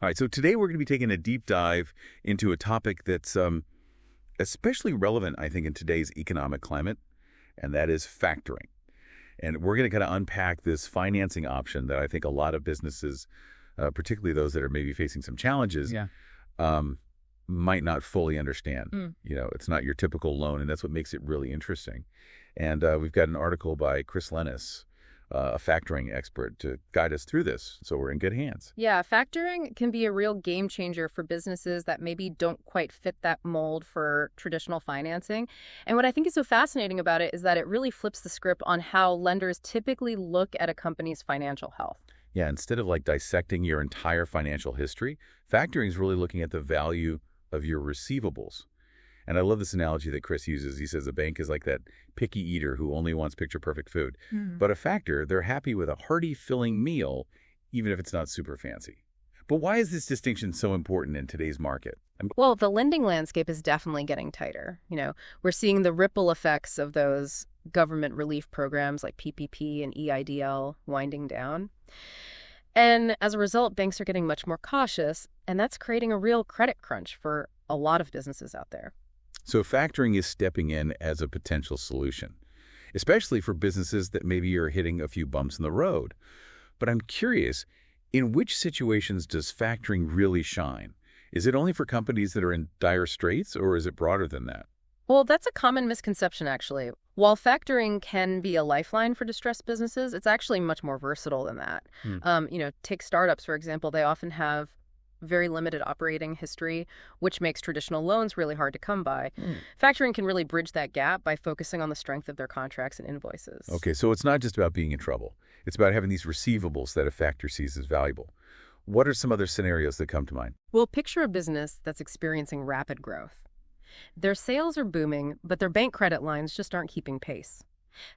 All right, so today we're going to be taking a deep dive into a topic that's especially relevant, I think, in today's economic climate, and that is factoring. And we're going to kind of unpack this financing option that I think a lot of businesses, particularly those that are maybe facing some challenges, might not fully understand. It's not your typical loan, and that's what makes it really interesting. And we've got an article by Chris Lehnes, a factoring expert, to guide us through this. So we're in good hands. Yeah, factoring can be a real game changer for businesses that maybe don't quite fit that mold for traditional financing. And what I think is so fascinating about it is that it really flips the script on how lenders typically look at a company's financial health. Yeah, instead of like dissecting your entire financial history, factoring is really looking at the value of your receivables. And I love this analogy that Chris uses. He says a bank is like that picky eater who only wants picture-perfect food. But a factor, they're happy with a hearty, filling meal, even if it's not super fancy. But why is this distinction so important in today's market? Well, the lending landscape is definitely getting tighter. We're seeing the ripple effects of those government relief programs like PPP and EIDL winding down. And as a result, banks are getting much more cautious, and that's creating a real credit crunch for a lot of businesses out there. So factoring is stepping in as a potential solution, especially for businesses that maybe are hitting a few bumps in the road. But I'm curious, in which situations does factoring really shine? Is it only for companies that are in dire straits, or is it broader than that? Well, that's a common misconception, actually. While factoring can be a lifeline for distressed businesses, it's actually much more versatile than that. Take startups, for example. They often have very limited operating history, which makes traditional loans really hard to come by. Factoring can really bridge that gap by focusing on the strength of their contracts and invoices. Okay, so it's not just about being in trouble. It's about having these receivables that a factor sees as valuable. What are some other scenarios that come to mind? Well, picture a business that's experiencing rapid growth. Their sales are booming, but their bank credit lines just aren't keeping pace.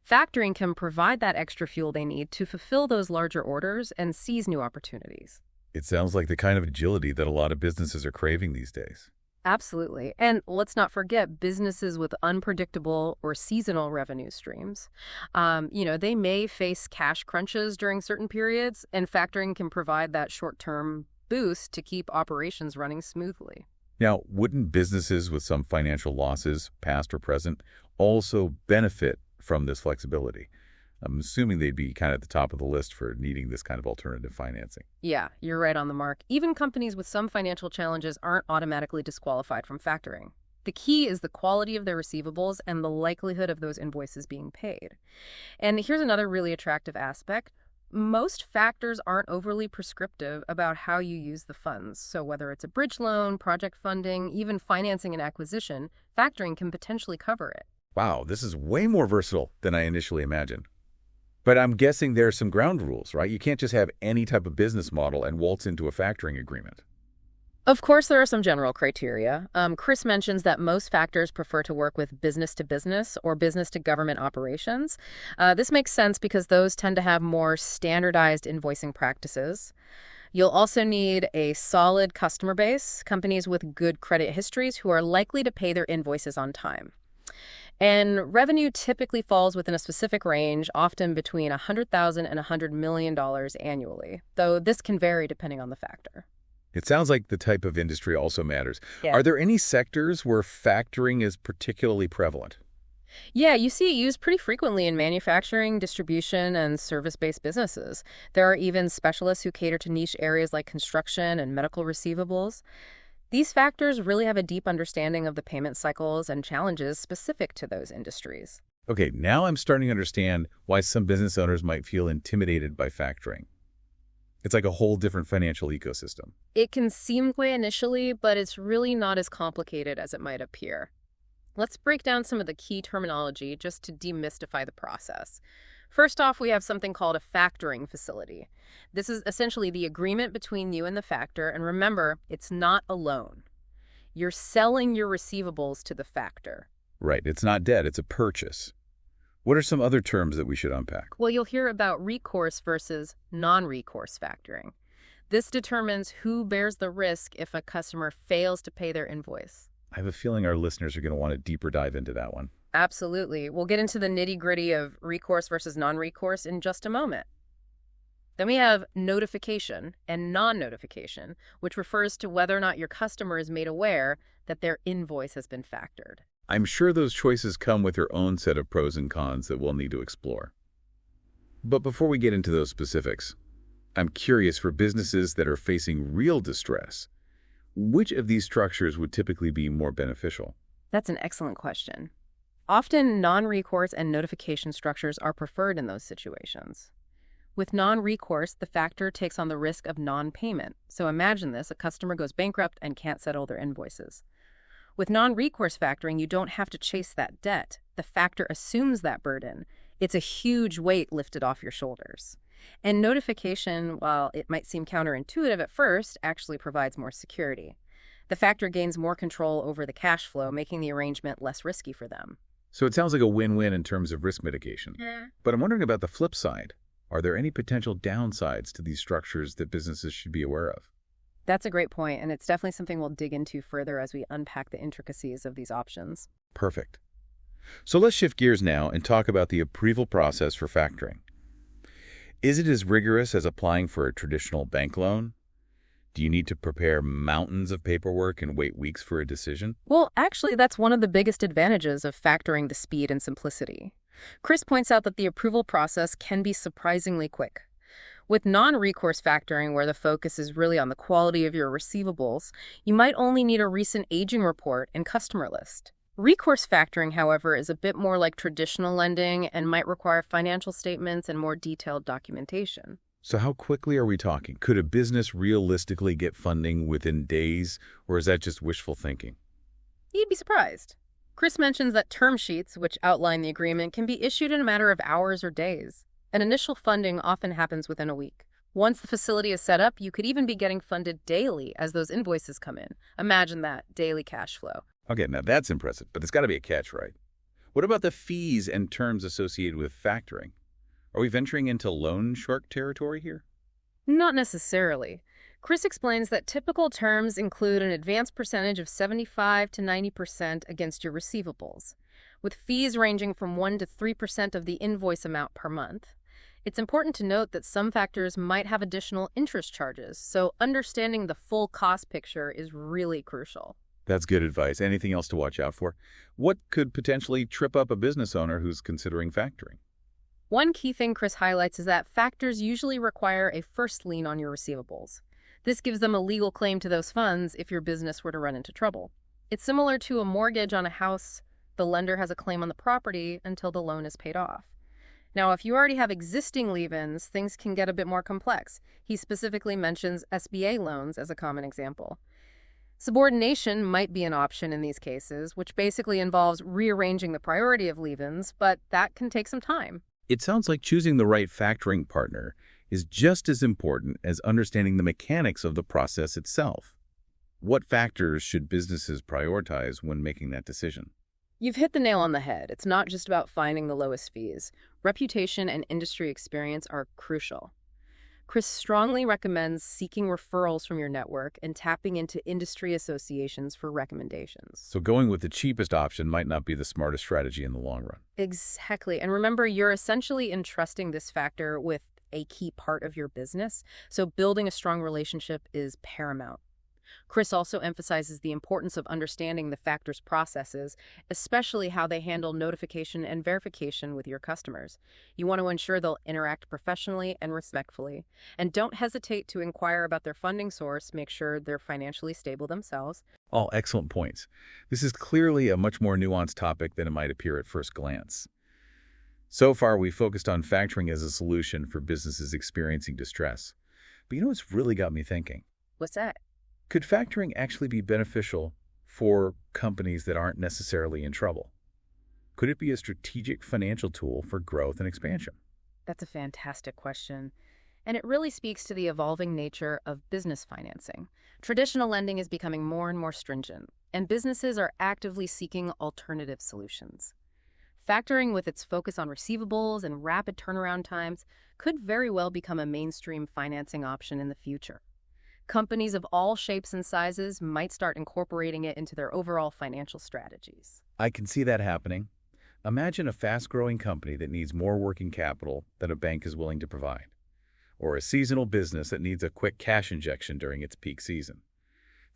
Factoring can provide that extra fuel they need to fulfill those larger orders and seize new opportunities. It sounds like the kind of agility that a lot of businesses are craving these days. Absolutely. And let's not forget businesses with unpredictable or seasonal revenue streams. They may face cash crunches during certain periods, and factoring can provide that short-term boost to keep operations running smoothly. Now, wouldn't businesses with some financial losses, past or present, also benefit from this flexibility? I'm assuming they'd be kind of at the top of the list for needing this kind of alternative financing. Yeah, you're right on the mark. Even companies with some financial challenges aren't automatically disqualified from factoring. The key is the quality of their receivables and the likelihood of those invoices being paid. And here's another really attractive aspect. Most factors aren't overly prescriptive about how you use the funds. So whether it's a bridge loan, project funding, even financing and acquisition, factoring can potentially cover it. Wow, this is way more versatile than I initially imagined. But I'm guessing there are some ground rules, right? You can't just have any type of business model and waltz into a factoring agreement. Of course, there are some general criteria. Chris mentions that most factors prefer to work with business-to-business or business-to-government operations. This makes sense because those tend to have more standardized invoicing practices. You'll also need a solid customer base, companies with good credit histories who are likely to pay their invoices on time. And revenue typically falls within a specific range, often between $100,000 and $100 million annually, though this can vary depending on the factor. It sounds like the type of industry also matters. Yeah. Are there any sectors where factoring is particularly prevalent? Yeah, you see it used pretty frequently in manufacturing, distribution, and service-based businesses. There are even specialists who cater to niche areas like construction and medical receivables. These factors really have a deep understanding of the payment cycles and challenges specific to those industries. Okay, now I'm starting to understand why some business owners might feel intimidated by factoring. It's like a whole different financial ecosystem. It can seem that way initially, but it's really not as complicated as it might appear. Let's break down some of the key terminology just to demystify the process. First off, we have something called a factoring facility. This is essentially the agreement between you and the factor, and remember, it's not a loan. You're selling your receivables to the factor. Right, it's not debt, it's a purchase. What are some other terms that we should unpack? Well, you'll hear about recourse versus non-recourse factoring. This determines who bears the risk if a customer fails to pay their invoice. I have a feeling our listeners are going to want a deeper dive into that one. Absolutely. We'll get into the nitty-gritty of recourse versus non-recourse in just a moment. Then we have notification and non-notification, which refers to whether or not your customer is made aware that their invoice has been factored. I'm sure those choices come with their own set of pros and cons that we'll need to explore. But before we get into those specifics, I'm curious, for businesses that are facing real distress, which of these structures would typically be more beneficial? That's an excellent question. Often, non-recourse and notification structures are preferred in those situations. With non-recourse, the factor takes on the risk of non-payment. So imagine this: a customer goes bankrupt and can't settle their invoices. With non-recourse factoring, you don't have to chase that debt. The factor assumes that burden. It's a huge weight lifted off your shoulders. And notification, while it might seem counterintuitive at first, actually provides more security. The factor gains more control over the cash flow, making the arrangement less risky for them. So it sounds like a win-win in terms of risk mitigation. But I'm wondering about the flip side. Are there any potential downsides to these structures that businesses should be aware of? That's a great point, and it's definitely something we'll dig into further as we unpack the intricacies of these options. Perfect. So let's shift gears now and talk about the approval process for factoring. Is it as rigorous as applying for a traditional bank loan? Do you need to prepare mountains of paperwork and wait weeks for a decision? Well, actually, that's one of the biggest advantages of factoring: the speed and simplicity. Chris points out that the approval process can be surprisingly quick. With non-recourse factoring, where the focus is really on the quality of your receivables, you might only need a recent aging report and customer list. Recourse factoring, however, is a bit more like traditional lending and might require financial statements and more detailed documentation. So how quickly are we talking? Could a business realistically get funding within days, or is that just wishful thinking? You'd be surprised. Chris mentions that term sheets, which outline the agreement, can be issued in a matter of hours or days. And initial funding often happens within a week. Once the facility is set up, you could even be getting funded daily as those invoices come in. Imagine that, daily cash flow. Okay, now that's impressive, but there's got to be a catch, right? What about the fees and terms associated with factoring? Are we venturing into loan shark territory here? Not necessarily. Chris explains that typical terms include an advance percentage of 75 to 90% against your receivables, with fees ranging from 1 to 3% of the invoice amount per month. It's important to note that some factors might have additional interest charges, so understanding the full cost picture is really crucial. That's good advice. Anything else to watch out for? What could potentially trip up a business owner who's considering factoring? One key thing Chris highlights is that factors usually require a first lien on your receivables. This gives them a legal claim to those funds if your business were to run into trouble. It's similar to a mortgage on a house. The lender has a claim on the property until the loan is paid off. Now, if you already have existing leave-ins, things can get a bit more complex. He specifically mentions SBA loans as a common example. Subordination might be an option in these cases, which basically involves rearranging the priority of leave-ins, but that can take some time. It sounds like choosing the right factoring partner is just as important as understanding the mechanics of the process itself. What factors should businesses prioritize when making that decision? You've hit the nail on the head. It's not just about finding the lowest fees. Reputation and industry experience are crucial. Chris strongly recommends seeking referrals from your network and tapping into industry associations for recommendations. So going with the cheapest option might not be the smartest strategy in the long run. Exactly. And remember, you're essentially entrusting this factor with a key part of your business, so building a strong relationship is paramount. Chris also emphasizes the importance of understanding the factor's processes, especially how they handle notification and verification with your customers. You want to ensure they'll interact professionally and respectfully. And don't hesitate to inquire about their funding source. Make sure they're financially stable themselves. All excellent points. This is clearly a much more nuanced topic than it might appear at first glance. So far, we focused on factoring as a solution for businesses experiencing distress. But you know what's really got me thinking? What's that? Could factoring actually be beneficial for companies that aren't necessarily in trouble? Could it be a strategic financial tool for growth and expansion? That's a fantastic question. And it really speaks to the evolving nature of business financing. Traditional lending is becoming more and more stringent, and businesses are actively seeking alternative solutions. Factoring, with its focus on receivables and rapid turnaround times, could very well become a mainstream financing option in the future. Companies of all shapes and sizes might start incorporating it into their overall financial strategies. I can see that happening. Imagine a fast-growing company that needs more working capital than a bank is willing to provide. or a seasonal business that needs a quick cash injection during its peak season.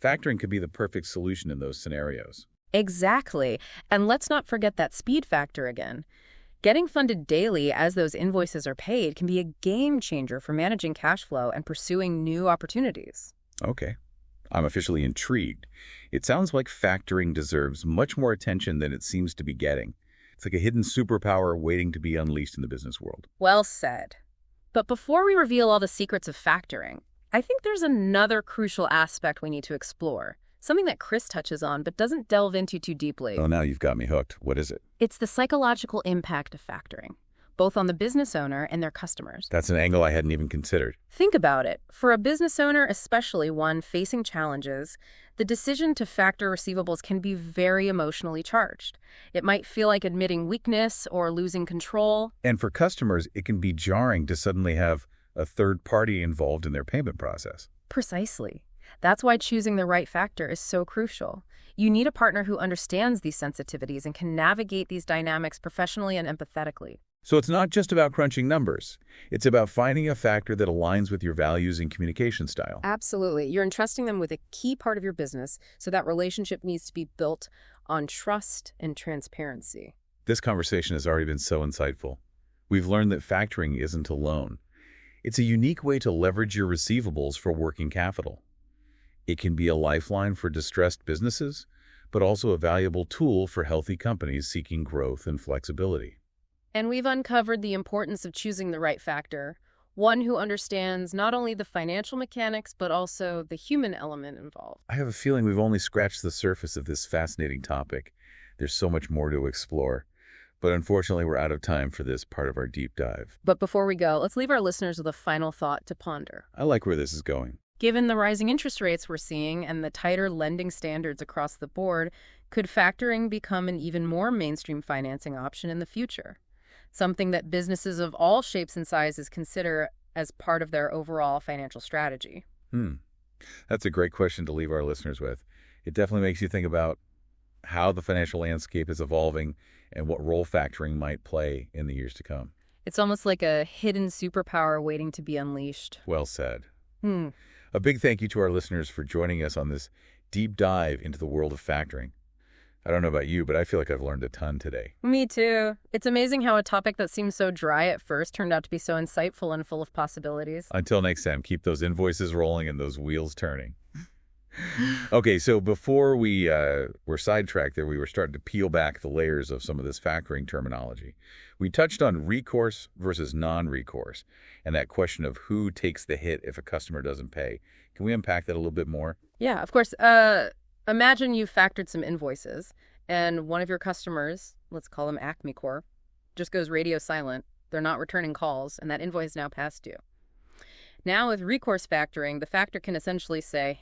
Factoring could be the perfect solution in those scenarios. Exactly. And let's not forget that speed factor again. Getting funded daily as those invoices are paid can be a game changer for managing cash flow and pursuing new opportunities. Okay. I'm officially intrigued. It sounds like factoring deserves much more attention than it seems to be getting. It's like a hidden superpower waiting to be unleashed in the business world. Well said. But before we reveal all the secrets of factoring, I think there's another crucial aspect we need to explore. Something that Chris touches on but doesn't delve into too deeply. Oh, now you've got me hooked. What is it? It's the psychological impact of factoring, both on the business owner and their customers. That's an angle I hadn't even considered. Think about it. For a business owner, especially one facing challenges, the decision to factor receivables can be very emotionally charged. It might feel like admitting weakness or losing control. And for customers, it can be jarring to suddenly have a third party involved in their payment process. Precisely. That's why choosing the right factor is so crucial. You need a partner who understands these sensitivities and can navigate these dynamics professionally and empathetically. So it's not just about crunching numbers. It's about finding a factor that aligns with your values and communication style. Absolutely. You're entrusting them with a key part of your business, so that relationship needs to be built on trust and transparency. This conversation has already been so insightful. We've learned that factoring isn't a loan. It's a unique way to leverage your receivables for working capital. It can be a lifeline for distressed businesses, but also a valuable tool for healthy companies seeking growth and flexibility. And we've uncovered the importance of choosing the right factor, one who understands not only the financial mechanics, but also the human element involved. I have a feeling we've only scratched the surface of this fascinating topic. There's so much more to explore. But unfortunately, we're out of time for this part of our deep dive. But before we go, let's leave our listeners with a final thought to ponder. I like where this is going. Given the rising interest rates we're seeing and the tighter lending standards across the board, could factoring become an even more mainstream financing option in the future? Something that businesses of all shapes and sizes consider as part of their overall financial strategy. That's a great question to leave our listeners with. It definitely makes you think about how the financial landscape is evolving and what role factoring might play in the years to come. It's almost like a hidden superpower waiting to be unleashed. Well said. A big thank you to our listeners for joining us on this deep dive into the world of factoring. I don't know about you, but I feel like I've learned a ton today. Me too. It's amazing how a topic that seemed so dry at first turned out to be so insightful and full of possibilities. Until next time, keep those invoices rolling and those wheels turning. Okay, so before we were sidetracked there, we were starting to peel back the layers of some of this factoring terminology. We touched on recourse versus non-recourse and that question of who takes the hit if a customer doesn't pay. Can we unpack that a little bit more? Yeah, of course. Imagine you've factored some invoices and one of your customers, let's call them Acme Corp, just goes radio silent. They're not returning calls, and that invoice is now past due. Now with recourse factoring, the factor can essentially say,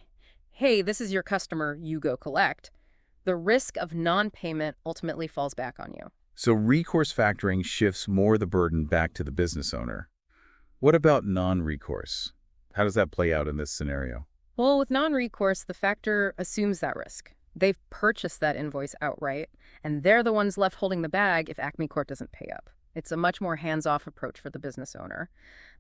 hey, this is your customer, you go collect. The risk of non-payment ultimately falls back on you. So recourse factoring shifts more the burden back to the business owner. What about non-recourse? How does that play out in this scenario? Well, with non-recourse, the factor assumes that risk. They've purchased that invoice outright, and they're the ones left holding the bag if Acme Corp doesn't pay up. It's a much more hands-off approach for the business owner.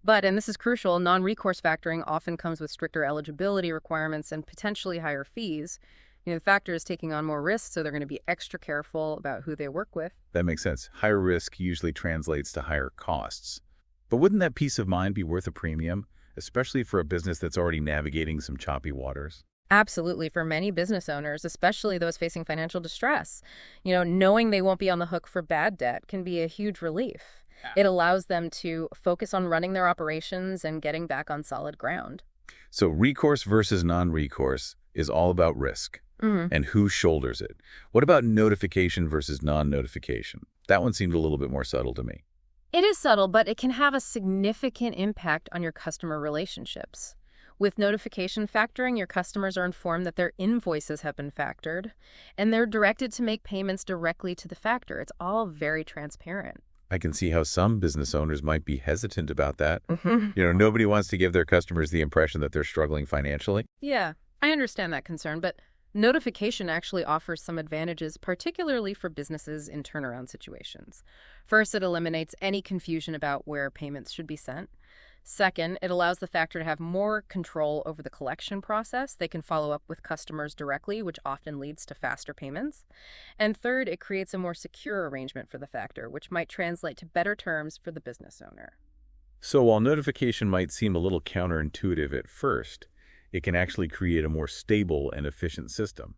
But, and this is crucial, non-recourse factoring often comes with stricter eligibility requirements and potentially higher fees. You know, the factor is taking on more risk, so they're going to be extra careful about who they work with. That makes sense. Higher risk usually translates to higher costs. But wouldn't that peace of mind be worth a premium, especially for a business that's already navigating some choppy waters? Absolutely. For many business owners, especially those facing financial distress, knowing they won't be on the hook for bad debt can be a huge relief. It allows them to focus on running their operations and getting back on solid ground. So recourse versus non-recourse is all about risk and who shoulders it. What about notification versus non-notification? That one seemed a little bit more subtle to me. It is subtle, but it can have a significant impact on your customer relationships. With notification factoring, your customers are informed that their invoices have been factored, and they're directed to make payments directly to the factor. It's all very transparent. I can see how some business owners might be hesitant about that. Nobody wants to give their customers the impression that they're struggling financially. Yeah, I understand that concern, but notification actually offers some advantages, particularly for businesses in turnaround situations. First, it eliminates any confusion about where payments should be sent. Second, it allows the factor to have more control over the collection process. They can follow up with customers directly, which often leads to faster payments. And third, it creates a more secure arrangement for the factor, which might translate to better terms for the business owner. So while notification might seem a little counterintuitive at first, it can actually create a more stable and efficient system.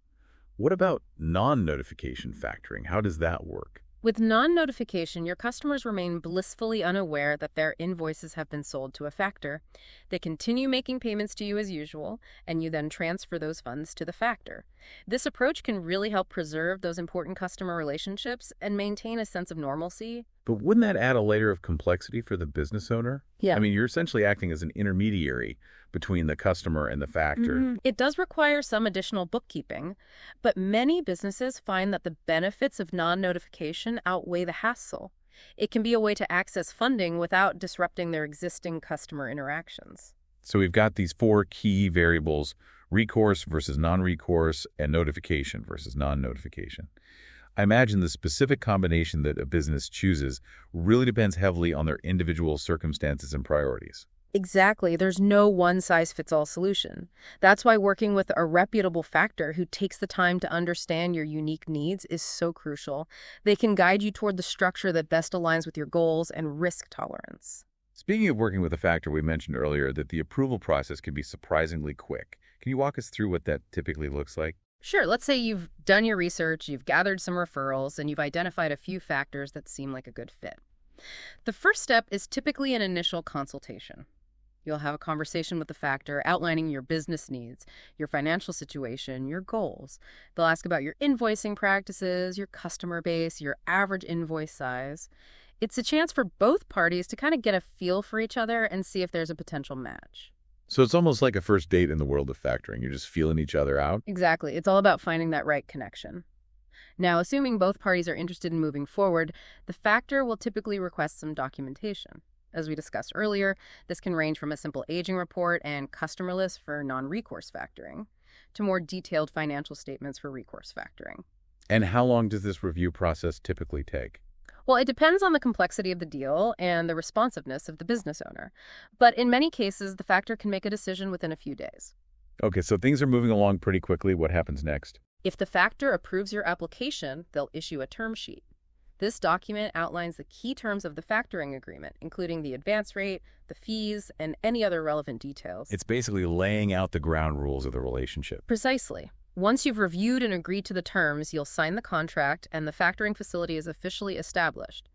What about non-notification factoring? How does that work? With non-notification, your customers remain blissfully unaware that their invoices have been sold to a factor. They continue making payments to you as usual, and you then transfer those funds to the factor. This approach can really help preserve those important customer relationships and maintain a sense of normalcy. But wouldn't that add a layer of complexity for the business owner? Yeah. I mean, you're essentially acting as an intermediary between the customer and the factor. It does require some additional bookkeeping, but many businesses find that the benefits of non-notification outweigh the hassle. It can be a way to access funding without disrupting their existing customer interactions. So we've got these four key variables: recourse versus non-recourse, and notification versus non-notification. I imagine the specific combination that a business chooses really depends heavily on their individual circumstances and priorities. Exactly. There's no one-size-fits-all solution. That's why working with a reputable factor who takes the time to understand your unique needs is so crucial. They can guide you toward the structure that best aligns with your goals and risk tolerance. Speaking of working with a factor, we mentioned earlier that the approval process can be surprisingly quick. Can you walk us through what that typically looks like? Sure, let's say you've done your research, you've gathered some referrals, and you've identified a few factors that seem like a good fit. The first step is typically an initial consultation. You'll have a conversation with the factor outlining your business needs, your financial situation, your goals. They'll ask about your invoicing practices, your customer base, your average invoice size. It's a chance for both parties to kind of get a feel for each other and see if there's a potential match. So it's almost like a first date in the world of factoring. You're just feeling each other out. Exactly. It's all about finding that right connection. Now, assuming both parties are interested in moving forward, the factor will typically request some documentation. As we discussed earlier, this can range from a simple aging report and customer list for non-recourse factoring to more detailed financial statements for recourse factoring. And how long does this review process typically take? Well, it depends on the complexity of the deal and the responsiveness of the business owner. But in many cases, the factor can make a decision within a few days. Okay, so things are moving along pretty quickly. What happens next? If the factor approves your application, they'll issue a term sheet. This document outlines the key terms of the factoring agreement, including the advance rate, the fees, and any other relevant details. It's basically laying out the ground rules of the relationship. Precisely. Once you've reviewed and agreed to the terms, you'll sign the contract and the factoring facility is officially established.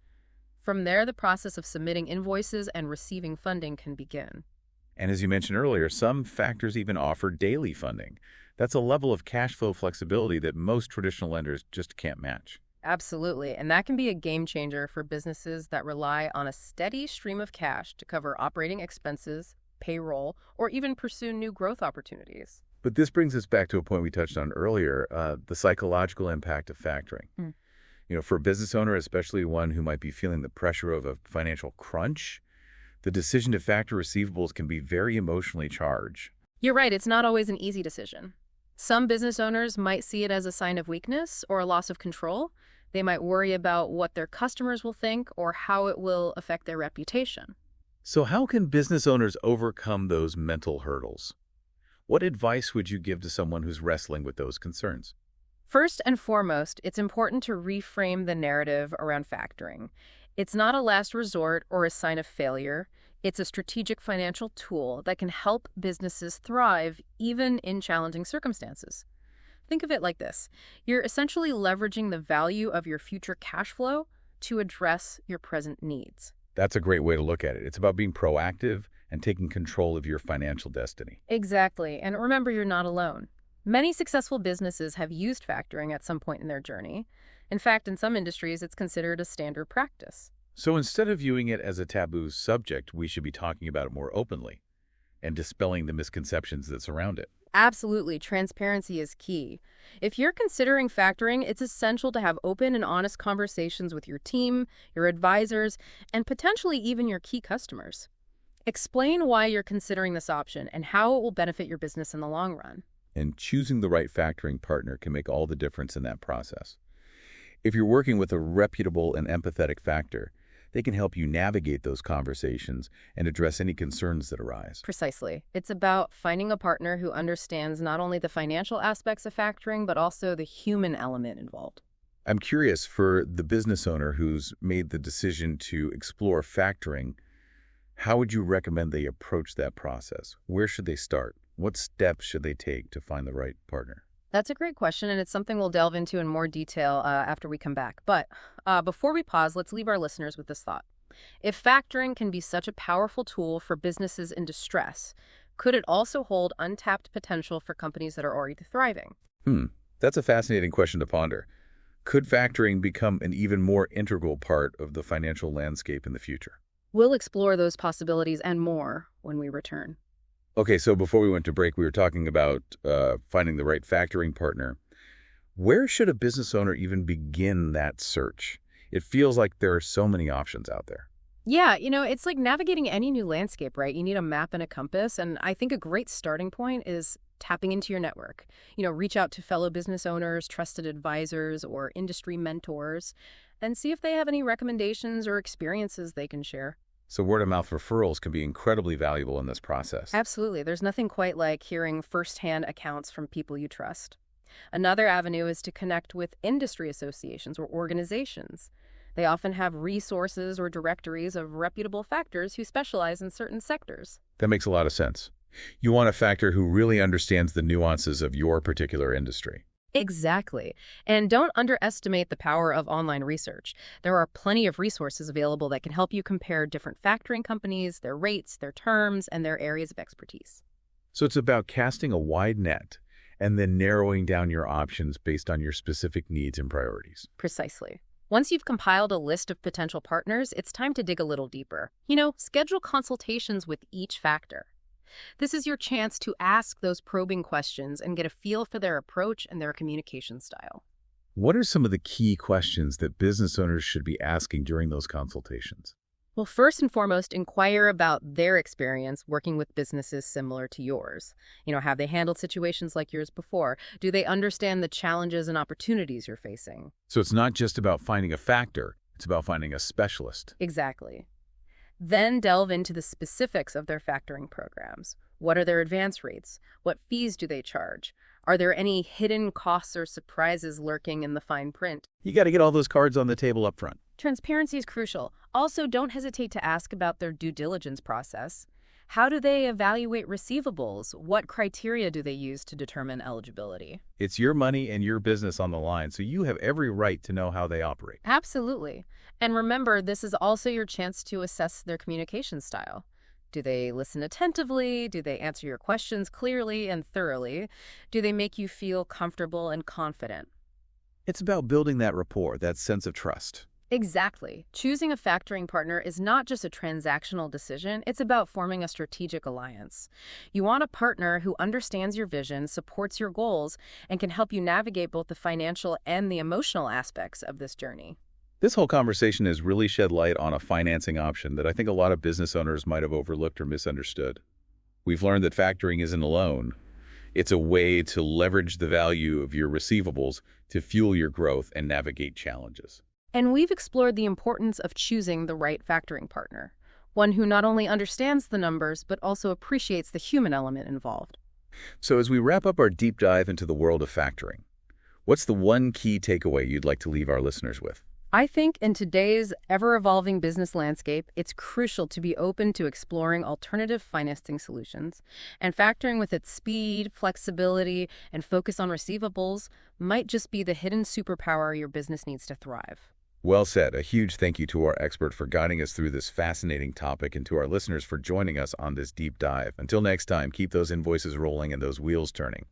From there, the process of submitting invoices and receiving funding can begin. And as you mentioned earlier, some factors even offer daily funding. That's a level of cash flow flexibility that most traditional lenders just can't match. Absolutely, and that can be a game changer for businesses that rely on a steady stream of cash to cover operating expenses, payroll, or even pursue new growth opportunities. But this brings us back to a point we touched on earlier, the psychological impact of factoring. For a business owner, especially one who might be feeling the pressure of a financial crunch, the decision to factor receivables can be very emotionally charged. You're right, it's not always an easy decision. Some business owners might see it as a sign of weakness or a loss of control. They might worry about what their customers will think or how it will affect their reputation. So how can business owners overcome those mental hurdles? What advice would you give to someone who's wrestling with those concerns? First and foremost, it's important to reframe the narrative around factoring. It's not a last resort or a sign of failure. It's a strategic financial tool that can help businesses thrive even in challenging circumstances. Think of it like this. You're essentially leveraging the value of your future cash flow to address your present needs. That's a great way to look at it. It's about being proactive and taking control of your financial destiny. Exactly. And remember, you're not alone. Many successful businesses have used factoring at some point in their journey. In fact, in some industries, it's considered a standard practice. So instead of viewing it as a taboo subject, we should be talking about it more openly and dispelling the misconceptions that surround it. Absolutely. Transparency is key. If you're considering factoring, it's essential to have open and honest conversations with your team, your advisors, and potentially even your key customers. Explain why you're considering this option and how it will benefit your business in the long run. And choosing the right factoring partner can make all the difference in that process. If you're working with a reputable and empathetic factor, they can help you navigate those conversations and address any concerns that arise. Precisely. It's about finding a partner who understands not only the financial aspects of factoring, but also the human element involved. I'm curious, for the business owner who's made the decision to explore factoring, how would you recommend they approach that process? Where should they start? What steps should they take to find the right partner? That's a great question, and it's something we'll delve into in more detail after we come back. But before we pause, let's leave our listeners with this thought. If factoring can be such a powerful tool for businesses in distress, could it also hold untapped potential for companies that are already thriving? That's a fascinating question to ponder. Could factoring become an even more integral part of the financial landscape in the future? We'll explore those possibilities and more when we return. Okay, so before we went to break, we were talking about finding the right factoring partner. Where should a business owner even begin that search? It feels like there are so many options out there. Yeah, it's like navigating any new landscape, right? You need a map and a compass, and I think a great starting point is tapping into your network. Reach out to fellow business owners, trusted advisors, or industry mentors, and see if they have any recommendations or experiences they can share. So word-of-mouth referrals can be incredibly valuable in this process. Absolutely. There's nothing quite like hearing firsthand accounts from people you trust. Another avenue is to connect with industry associations or organizations. They often have resources or directories of reputable factors who specialize in certain sectors. That makes a lot of sense. You want a factor who really understands the nuances of your particular industry. Exactly. And don't underestimate the power of online research. There are plenty of resources available that can help you compare different factoring companies, their rates, their terms, and their areas of expertise. So it's about casting a wide net and then narrowing down your options based on your specific needs and priorities. Precisely. Once you've compiled a list of potential partners, it's time to dig a little deeper. Schedule consultations with each factor. This is your chance to ask those probing questions and get a feel for their approach and their communication style. What are some of the key questions that business owners should be asking during those consultations? Well, first and foremost, inquire about their experience working with businesses similar to yours. Have they handled situations like yours before? Do they understand the challenges and opportunities you're facing? So it's not just about finding a factor, it's about finding a specialist. Exactly. Then delve into the specifics of their factoring programs. What are their advance rates? What fees do they charge? Are there any hidden costs or surprises lurking in the fine print? You got to get all those cards on the table up front. Transparency is crucial. Also, don't hesitate to ask about their due diligence process. How do they evaluate receivables? What criteria do they use to determine eligibility? It's your money and your business on the line, so you have every right to know how they operate. Absolutely. And remember, this is also your chance to assess their communication style. Do they listen attentively? Do they answer your questions clearly and thoroughly? Do they make you feel comfortable and confident? It's about building that rapport, that sense of trust. Exactly. Choosing a factoring partner is not just a transactional decision, it's about forming a strategic alliance. You want a partner who understands your vision, supports your goals, and can help you navigate both the financial and the emotional aspects of this journey. This whole conversation has really shed light on a financing option that I think a lot of business owners might have overlooked or misunderstood. We've learned that factoring isn't a loan. It's a way to leverage the value of your receivables to fuel your growth and navigate challenges. And we've explored the importance of choosing the right factoring partner, one who not only understands the numbers, but also appreciates the human element involved. So as we wrap up our deep dive into the world of factoring, what's the one key takeaway you'd like to leave our listeners with? I think in today's ever-evolving business landscape, it's crucial to be open to exploring alternative financing solutions, and factoring with its speed, flexibility, and focus on receivables might just be the hidden superpower your business needs to thrive. Well said. A huge thank you to our expert for guiding us through this fascinating topic and to our listeners for joining us on this deep dive. Until next time, keep those invoices rolling and those wheels turning.